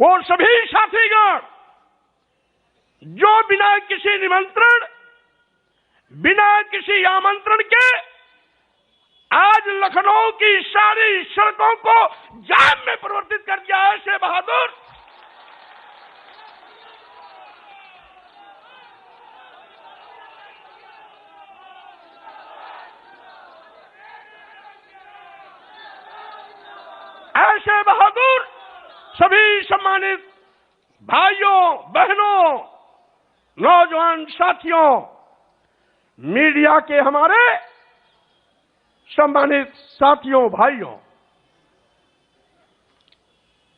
वो सभी साथीगण जो बिना किसी निमंत्रण, बिना किसी आमंत्रण के आज लखनऊ की सारी सड़कों को जाम में परिवर्तित कर दिया है, ऐसे बहादुर सभी सम्मानित भाइयों, बहनों, नौजवान साथियों, मीडिया के हमारे सम्मानित साथियों, भाइयों,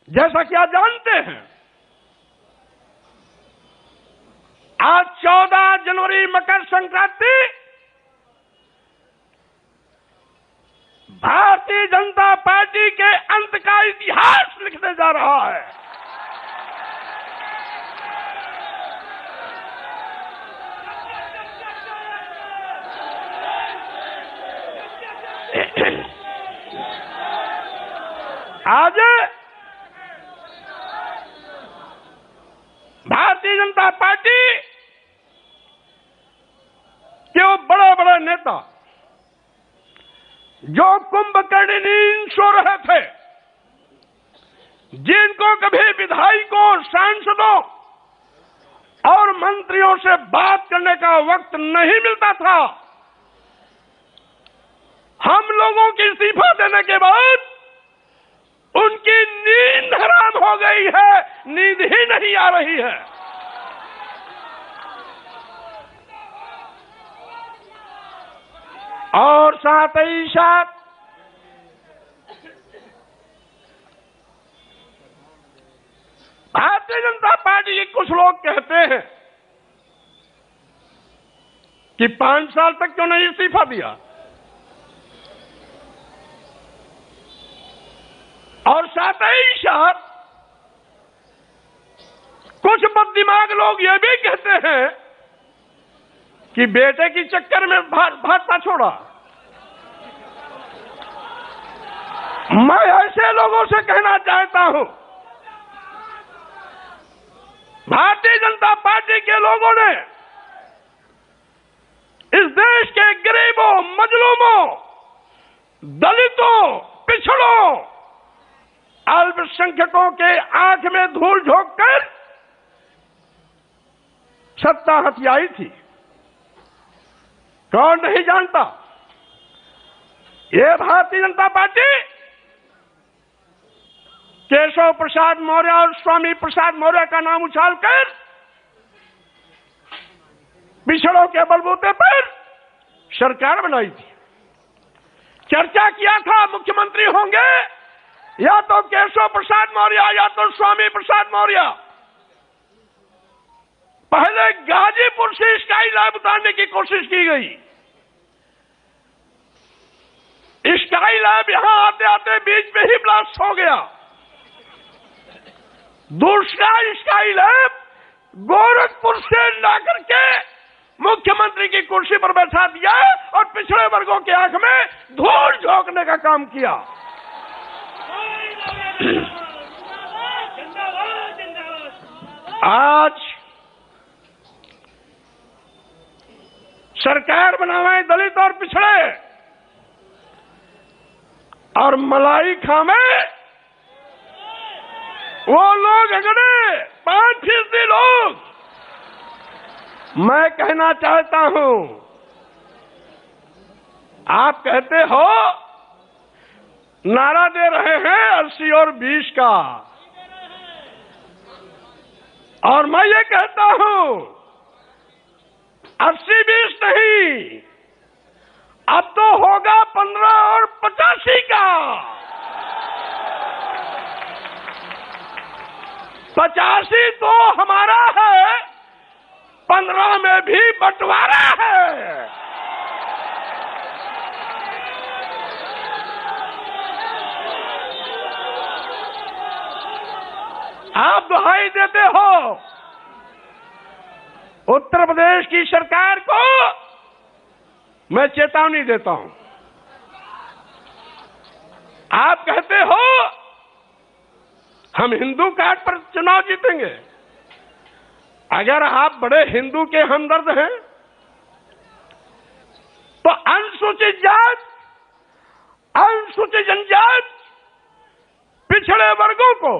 जैसा कि आप जानते हैं, आज 14 जनवरी मकर संक्रांति भारतीय जनता पार्टी के अंत का इतिहास लिखने जा रहा है। आज भारतीय जनता पार्टी के वो बड़े बड़े नेता जो कुंभकर्ण नींद सो रहे थे, जिनको कभी विधायकों, सांसदों और मंत्रियों से बात करने का वक्त नहीं मिलता था, हम लोगों के इस्तीफा देने के बाद उनकी नींद हराम हो गई है, नींद ही नहीं आ रही है। और साथ ही साथ भारतीय जनता पार्टी के कुछ लोग कहते हैं कि 5 साल तक क्यों नहीं इस्तीफा दिया, और साथ ही साथ कुछ बददिमाग लोग ये भी कहते हैं कि बेटे की चक्कर में भाजपा छोड़ा। मैं ऐसे लोगों से कहना चाहता हूं, भारतीय जनता पार्टी के लोगों ने इस देश के गरीबों, मजलूमों, दलितों, पिछड़ों, अल्पसंख्यकों के आंख में धूल झोंक कर सत्ता हथियाई थी। कौन नहीं जानता, ये भारतीय जनता पार्टी केशव प्रसाद मौर्य और स्वामी प्रसाद मौर्य का नाम उछालकर पिछड़ों के बलबूते पर सरकार बनाई थी। चर्चा किया था मुख्यमंत्री होंगे या तो केशव प्रसाद मौर्य या तो स्वामी प्रसाद मौर्य। पहले गाजीपुर से स्काई लैब उतारने की कोशिश की गई। स्काई लैब यहां आते आते बीच में ही ब्लास्ट हो गया। दूसरा स्काई लैब गोरखपुर से लाकर के मुख्यमंत्री की कुर्सी पर बैठा दिया और पिछड़े वर्गों की आंख में धूल झोंकने का काम किया। आज सरकार बनावे दलित और पिछड़े और मलाई खावे वो लोग अगड़े 5% लोग। मैं कहना चाहता हूं, आप कहते हो नारा दे रहे हैं 80 और 20 का, और मैं ये कहता हूं 80-20 नहीं, अब तो होगा 15 और 85 का। 85 तो हमारा है, 15 में भी बंटवारा है। आप दुहाई देते हो उत्तर प्रदेश की सरकार को, मैं चेतावनी देता हूं। आप कहते हो हम हिंदू कार्ड पर चुनाव जीतेंगे। अगर आप बड़े हिंदू के हमदर्द हैं तो अनुसूचित जात, अनुसूचित जनजाति, पिछड़े वर्गों को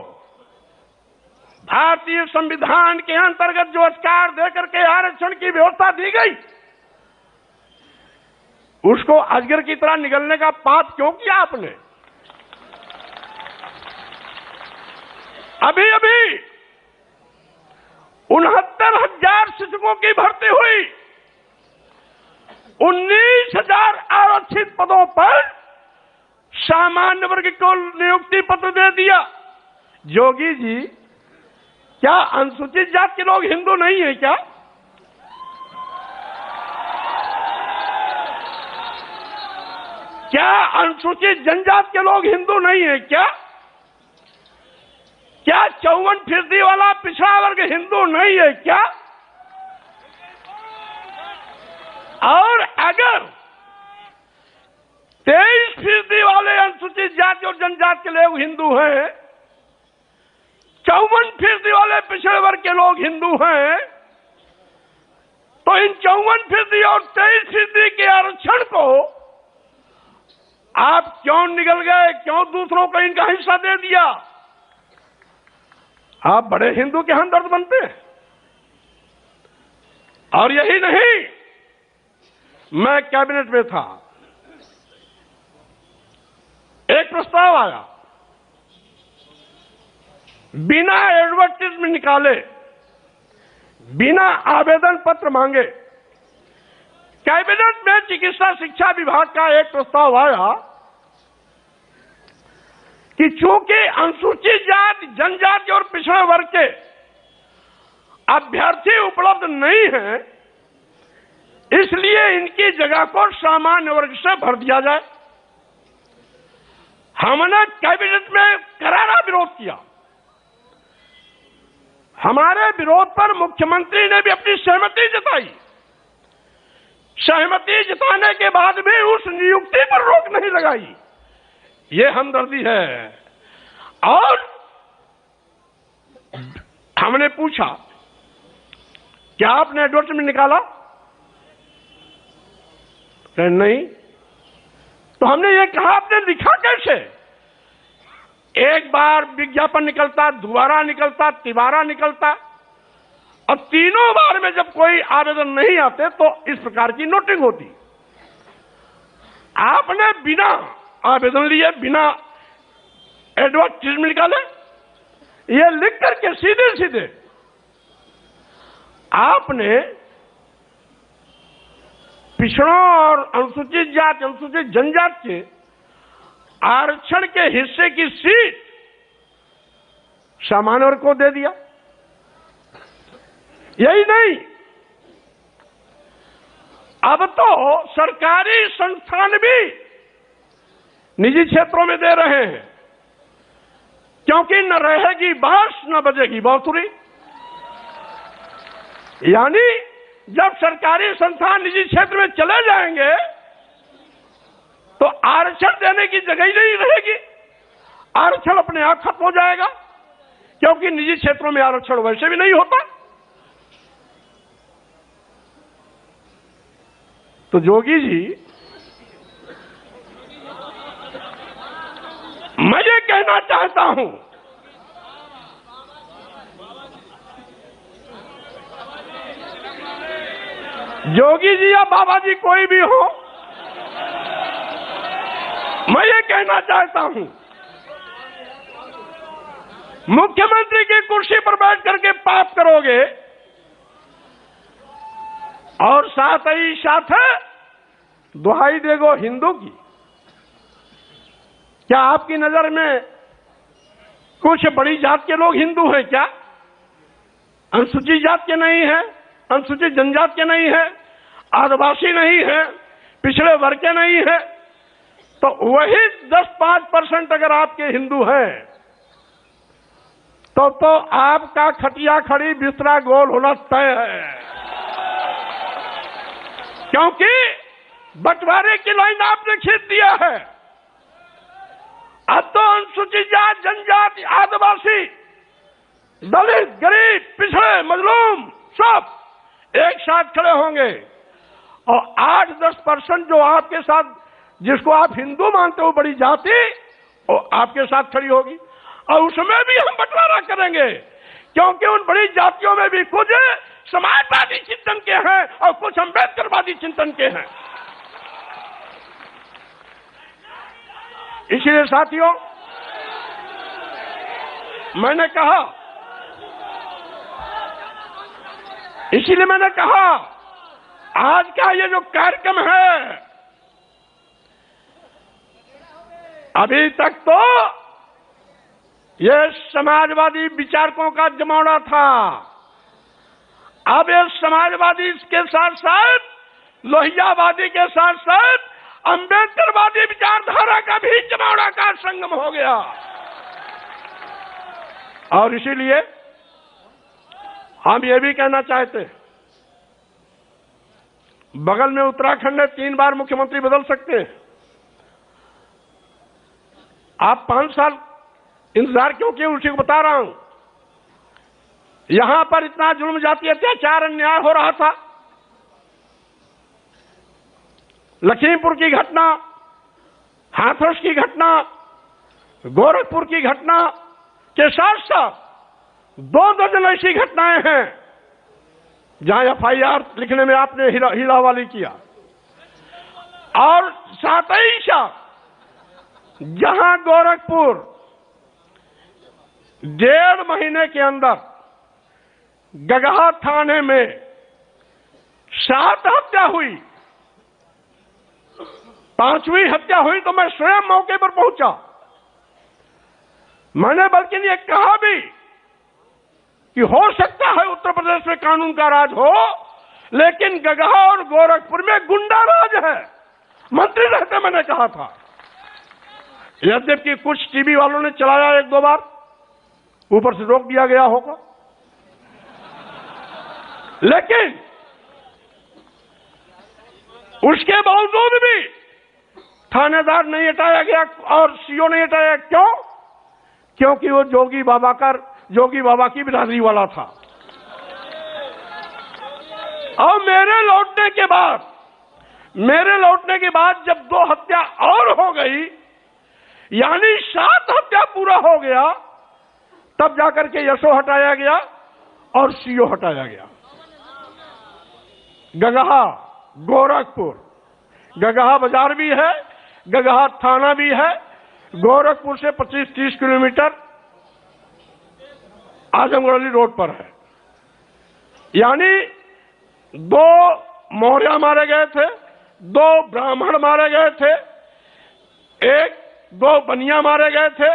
भारतीय संविधान के अंतर्गत जो अधिकार देकर के आरक्षण की व्यवस्था दी गई, उसको अजगर की तरह निगलने का पाप क्यों किया आपने? अभी अभी 69,000 शिक्षकों की भर्ती हुई, 19,000 आरक्षित पदों पर सामान्य वर्ग को नियुक्ति पत्र दे दिया। योगी जी, क्या अनुसूचित जाति के लोग हिंदू नहीं है क्या? क्या अनुसूचित जनजाति के लोग हिंदू नहीं है क्या? क्या 54% वाला पिछड़ा वर्ग हिंदू नहीं है क्या? और अगर 23% वाले अनुसूचित जाति और जनजाति के लोग हिंदू हैं, 54% वाले पिछड़े वर्ग के लोग हिंदू हैं, तो इन 54% और 23% के आरक्षण को आप क्यों निगल गए? क्यों दूसरों को इनका हिस्सा दे दिया? आप बड़े हिंदू के हमदर्द बनते हैं। और यही नहीं, मैं कैबिनेट में था, एक प्रस्ताव आया, बिना एडवर्टाइजमेंट निकाले, बिना आवेदन पत्र मांगे कैबिनेट में चिकित्सा शिक्षा विभाग का एक प्रस्ताव आया कि चूंकि अनुसूचित जाति, जनजाति और पिछड़े वर्ग के अभ्यर्थी उपलब्ध नहीं हैं, इसलिए इनकी जगह को सामान्य वर्ग से भर दिया जाए। हमने कैबिनेट में करारा विरोध किया। हमारे विरोध पर मुख्यमंत्री ने भी अपनी सहमति जताई। सहमति जताने के बाद भी उस नियुक्ति पर रोक नहीं लगाई। ये हमदर्दी है। और हमने पूछा, क्या आपने एडवर्टाइजमेंट निकाला? नहीं। तो हमने ये कहा, आपने लिखा कैसे? एक बार विज्ञापन निकलता, दोबारा निकलता, तिबारा निकलता, और तीनों बार में जब कोई आवेदन नहीं आते तो इस प्रकार की नोटिंग होती। आपने बिना आवेदन लिए, बिना एडवर्टाइजमेंट निकाले, ये लिख करके सीधे सीधे आपने पिछड़ों और अनुसूचित जाति, अनुसूचित जनजाति के आरक्षण के हिस्से की सीट सामान्य वर्ग को दे दिया। यही नहीं, अब तो सरकारी संस्थान भी निजी क्षेत्रों में दे रहे हैं, क्योंकि न रहेगी बांस न बजेगी बांसुरी। यानी जब सरकारी संस्थान निजी क्षेत्र में चले जाएंगे तो आरक्षण देने की जगह ही नहीं रहेगी। आरक्षण अपने आप खत्म हो जाएगा, क्योंकि निजी क्षेत्रों में आरक्षण वैसे भी नहीं होता। तो जोगी जी, मैं ये कहना चाहता हूं, जोगी जी या बाबा जी कोई भी हो, मैं ये कहना चाहता हूं, मुख्यमंत्री की कुर्सी पर बैठ करके पाप करोगे और साथ ही साथ दुहाई देगो हिंदू की। क्या आपकी नजर में कुछ बड़ी जात के लोग हिंदू हैं क्या? अनुसूचित जात के नहीं है, अनुसूचित जनजाति के नहीं है, आदिवासी नहीं है, पिछड़े वर्ग के नहीं है, तो वही 10-5% अगर आपके हिंदू हैं तो आपका खटिया खड़ी बिस्तरा गोल होना तय है। क्योंकि बंटवारे की लाइन आपने खींच दिया है। अब तो अनुसूचित जाति, जनजाति, आदिवासी, दलित, गरीब, पिछड़े, मजलूम सब एक साथ खड़े होंगे और 8-10% जो आपके साथ, जिसको आप हिंदू मानते हो बड़ी जाति, और आपके साथ खड़ी होगी और उसमें भी हम बंटवारा करेंगे, क्योंकि उन बड़ी जातियों में भी कुछ समाजवादी चिंतन के हैं और कुछ अम्बेडकरवादी चिंतन के हैं। इसलिए साथियों, मैंने कहा आज का ये जो कार्यक्रम है, अभी तक तो ये समाजवादी विचारकों का जमावड़ा था, अब ये समाजवादी के साथ साथ, लोहियावादी के साथ साथ अम्बेडकरवादी विचारधारा का भी जमावड़ा का संगम हो गया। और इसीलिए हम ये भी कहना चाहते हैं, बगल में उत्तराखंड में 3 बार मुख्यमंत्री बदल सकते हैं, आप 5 साल इंतजार क्यों किए, उसी को बता रहा हूं। यहां पर इतना जुल्म, जाति, अत्याचार, अन्याय हो रहा था। लखीमपुर की घटना, हाथरस की घटना, गोरखपुर की घटना के साथ साथ 2 दर्जन ऐसी घटनाएं हैं जहां FIR लिखने में आपने हिलावाली किया, और साथ ही साथ जहां गोरखपुर 1.5 महीने के अंदर गगहा थाने में 7 हत्या हुई, 5वीं हत्या हुई तो मैं स्वयं मौके पर पहुंचा। मैंने बल्कि ये कहा भी कि हो सकता है उत्तर प्रदेश में कानून का राज हो, लेकिन गगहा और गोरखपुर में गुंडा राज है। मंत्री रहते मैंने कहा था, यद्यपि कुछ टीवी वालों ने चलाया 1-2 बार, ऊपर से रोक दिया गया होगा, लेकिन उसके बावजूद भी थानेदार नहीं हटाया गया और CO नहीं हटाया। क्यों? क्योंकि वो जोगी बाबा की बिरादरी वाला था। और मेरे लौटने के बाद जब 2 हत्या और हो गई, यानी 7 हत्या पूरा हो गया, तब जाकर के यशो हटाया गया और CO हटाया गया। गगहा, गोरखपुर, गगहा बाजार भी है, गगहा थाना भी है, गोरखपुर से 25-30 किलोमीटर आजमगढ़ रोड पर है। यानी 2 मौर्य मारे गए थे, 2 ब्राह्मण मारे गए थे, 2 बनिया मारे गए थे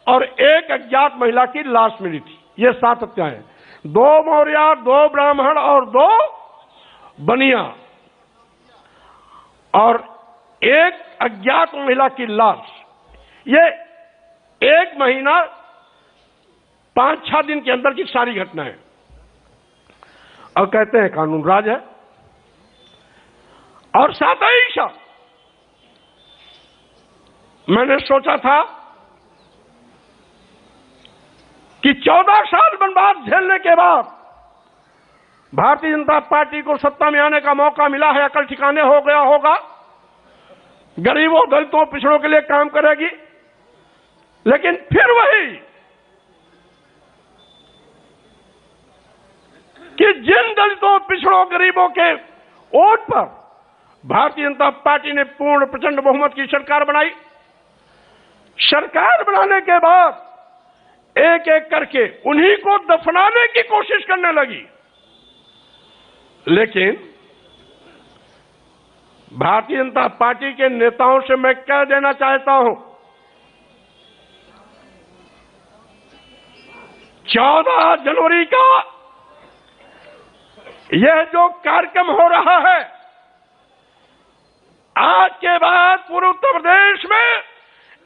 और 1 अज्ञात महिला की लाश मिली थी। ये 7 हत्याएं, 2 मौर्य, 2 ब्राह्मण और 2 बनिया, और 1 अज्ञात महिला की लाश। ये 1 महीना 5-6 दिन के अंदर की सारी घटनाएं, और कहते हैं कानून राज है। और साथ ही साथ मैंने सोचा था कि 14 साल वनवास झेलने के बाद भारतीय जनता पार्टी को सत्ता में आने का मौका मिला है, अकल ठिकाने हो गया होगा, गरीबों, दलितों, पिछड़ों के लिए काम करेगी। लेकिन फिर वही कि जिन दलितों, पिछड़ों, गरीबों के वोट पर भारतीय जनता पार्टी ने पूर्ण प्रचंड बहुमत की सरकार बनाई। सरकार बनाने के बाद एक एक करके उन्हीं को दफनाने की कोशिश करने लगी। लेकिन भारतीय जनता पार्टी के नेताओं से मैं कह देना चाहता हूं, 14 जनवरी का यह जो कार्यक्रम हो रहा है, आज के बाद पूरे उत्तर प्रदेश में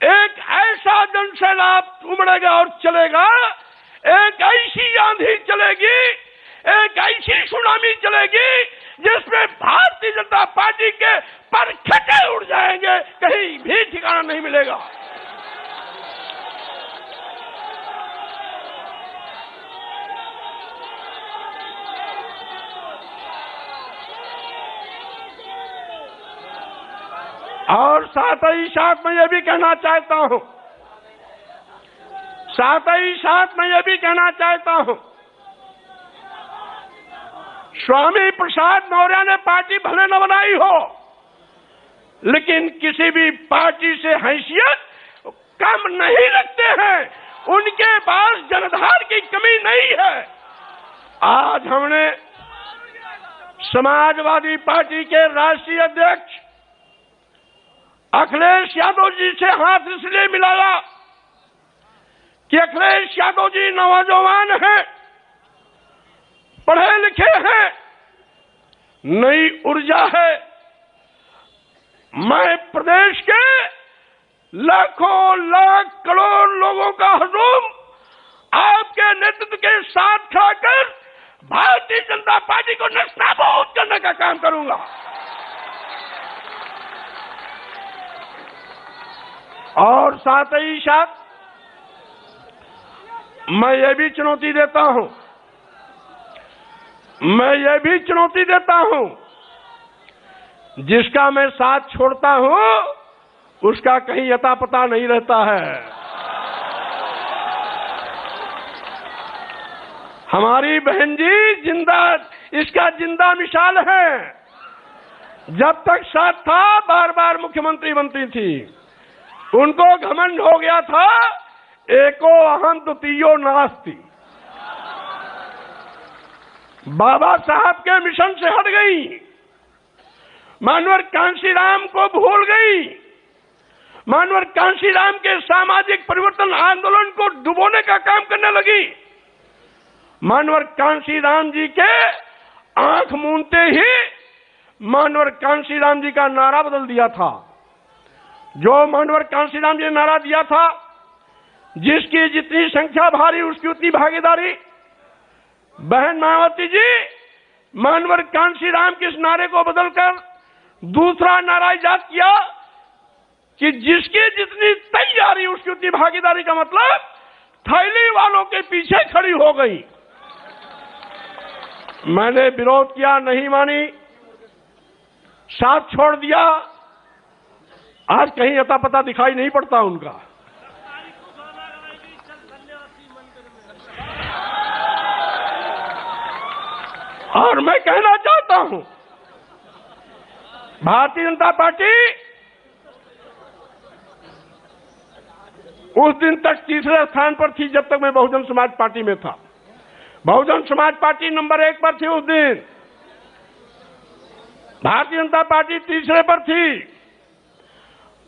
एक ऐसा जनसैलाब उमड़ेगा और चलेगा, एक ऐसी आंधी चलेगी, एक ऐसी सुनामी चलेगी जिसमें भारतीय जनता पार्टी के परखटे उड़ जाएंगे, कहीं भी ठिकाना नहीं मिलेगा। साथ ही साथ मैं ये भी कहना चाहता हूं, स्वामी प्रसाद मौर्य ने पार्टी भले न बनाई हो, लेकिन किसी भी पार्टी से हैसियत कम नहीं रखते हैं। उनके पास जनाधार की कमी नहीं है। आज हमने समाजवादी पार्टी के राष्ट्रीय अध्यक्ष अखिलेश यादव जी से हाथ इसलिए मिलाया कि अखिलेश यादव जी नौजवान हैं, पढ़े लिखे हैं, नई ऊर्जा है। मैं प्रदेश के लाखों लाख करोड़ लोगों का हुजूम आपके नेतृत्व के साथ खाकर भारतीय जनता पार्टी को नस्ताबूद करने का काम करूंगा। और साथ ही साथ मैं ये भी चुनौती देता हूं, जिसका मैं साथ छोड़ता हूं उसका कहीं अता पता नहीं रहता है। हमारी बहन जी इसका जिंदा मिसाल है। जब तक साथ था बार बार मुख्यमंत्री बनती थी, उनको घमंड हो गया था एको अहम द्वितीयो नास्ति। बाबा साहब के मिशन से हट गई, मानवर कांशीराम को भूल गई, मानवर कांशीराम के सामाजिक परिवर्तन आंदोलन को डुबोने का काम करने लगी। मानवर कांशीराम जी के आंख मूंदते ही मानवर कांशीराम जी का नारा बदल दिया था। जो मानवर कांशीराम जी ने नारा दिया था, जिसकी जितनी संख्या भारी उसकी उतनी भागीदारी। बहन मायावती जी, मानवर कांशीराम के इस नारे को बदलकर दूसरा नारा इजाद किया कि जिसकी जितनी तैयारी उसकी उतनी भागीदारी, का मतलब थैली वालों के पीछे खड़ी हो गई। मैंने विरोध किया, नहीं मानी, साथ छोड़ दिया। आज कहीं अता पता दिखाई नहीं पड़ता उनका। और मैं कहना चाहता हूं, भारतीय जनता पार्टी उस दिन तक तीसरे स्थान पर थी जब तक मैं बहुजन समाज पार्टी में था। बहुजन समाज पार्टी नंबर 1 पर थी उस दिन, भारतीय जनता पार्टी तीसरे पर थी।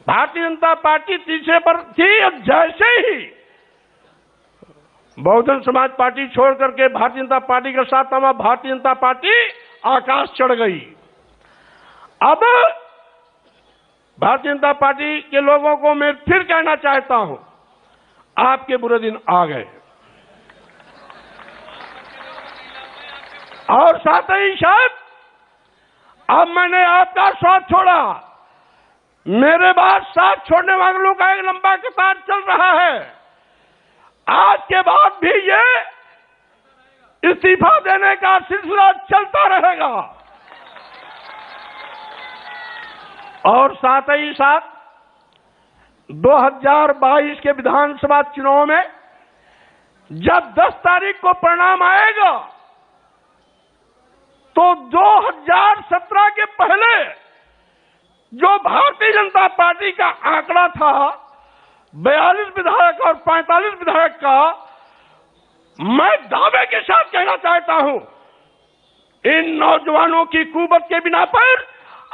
भारतीय जनता पार्टी तीसरे पर थी। अब जैसे ही बहुजन समाज पार्टी छोड़ करके भारतीय जनता पार्टी के साथ हमारा भारतीय जनता पार्टी आकाश चढ़ गई। अब भारतीय जनता पार्टी के लोगों को मैं फिर कहना चाहता हूं, आपके बुरे दिन आ गए। और साथ ही साथ अब मैंने आपका साथ छोड़ा, मेरे बाद साथ छोड़ने वालों का एक लंबा कतार चल रहा है। आज के बाद भी ये इस्तीफा देने का सिलसिला चलता रहेगा। और साथ ही साथ 2022 के विधानसभा चुनाव में जब 10 तारीख को परिणाम आएगा, तो 2017 के पहले जो भारतीय जनता पार्टी का आंकड़ा था 42 विधायक और 45 विधायक का, मैं दावे के साथ कहना चाहता हूं, इन नौजवानों की कुवत के बिना पर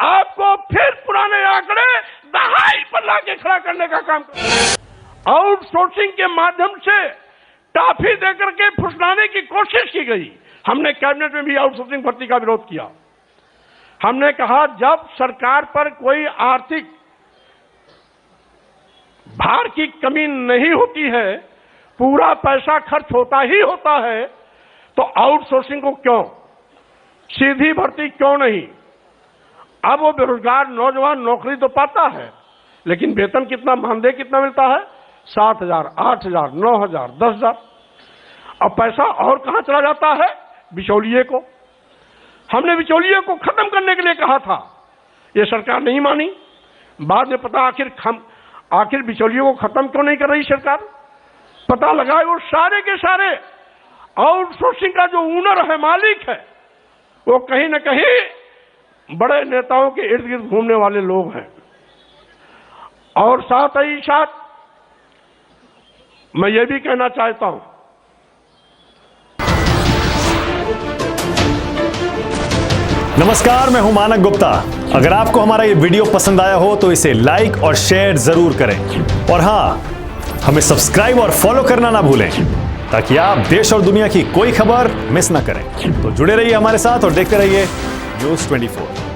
आपको फिर पुराने आंकड़े दहाई पर लाके खड़ा करने का काम आउटसोर्सिंग के माध्यम से टाफी देकर के फुसलाने की कोशिश की गई। हमने कैबिनेट में भी आउटसोर्सिंग भर्ती का विरोध किया। हमने कहा जब सरकार पर कोई आर्थिक भार की कमी नहीं होती है, पूरा पैसा खर्च होता ही होता है, तो आउटसोर्सिंग को क्यों, सीधी भर्ती क्यों नहीं? अब वो बेरोजगार नौजवान नौकरी तो पाता है, लेकिन वेतन कितना, मानदेय कितना मिलता है? 7,000, 8,000, 9,000, 10,000। अब पैसा और कहां चला जाता है? बिचौलिए को। हमने बिचौलिए को खत्म करने के लिए कहा था, ये सरकार नहीं मानी। बाद में पता आखिर बिचौलियों को खत्म क्यों नहीं कर रही सरकार? पता लगाए वो सारे के सारे आउटसोर्सिंग का जो ओनर है, मालिक है, वो कहीं न कहीं बड़े नेताओं के इर्द गिर्द घूमने वाले लोग हैं। और साथ ही साथ मैं ये भी कहना चाहता हूं, नमस्कार, मैं हूं मानक गुप्ता। अगर आपको हमारा ये वीडियो पसंद आया हो तो इसे लाइक और शेयर जरूर करें, और हां, हमें सब्सक्राइब और फॉलो करना ना भूलें ताकि आप देश और दुनिया की कोई खबर मिस ना करें। तो जुड़े रहिए हमारे साथ और देखते रहिए न्यूज़ 24।